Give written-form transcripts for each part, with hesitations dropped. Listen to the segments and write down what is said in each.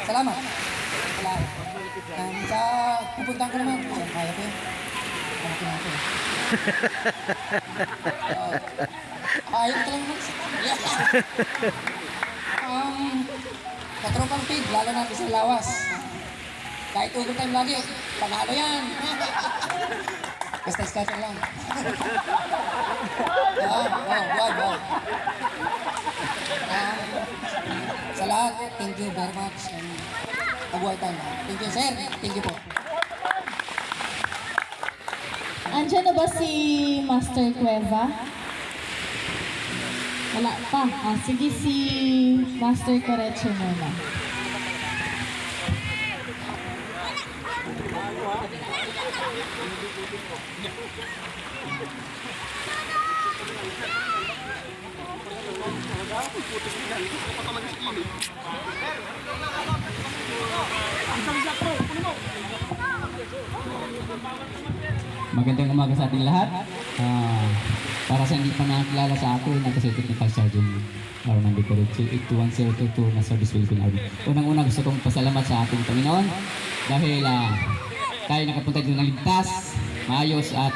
Salamat. Salamat. Sa pupuntahan ko naman, kaya ko yun. Kaya ko natin. Ayaw ka lang naman. Katropang pig, lalo natin sa lawas. Kahit overtime lagi, panalo yan. Basta iskatan lang. Wow. Sa lahat, thank you very much. Mabuhay tayo. Thank you, sir. Thank you po. Andiyan na ba si Master Cueva? Wala pa. Sige, si Master Corecho muna. Magandang umaga sa ating lahat. Para sa hindi pa nakakilala sa akin, kasi Technical Sergeant Armando Corecho, 821022 na Service Philippine Army. Unang-una gusto kong pasalamat sa ating Panginoon dahil tayo nakapunta dito ng ligtas, maayos at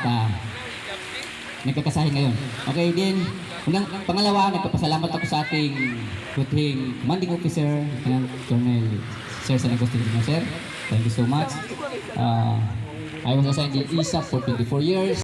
nagkakasahin ngayon. Okay din. Pangalawa, nagpapasalamat ako sa ating puting commanding officer, Colonel Sir San Agustin, sir. Thank you so much. I was assigned in ISAP for 24 years.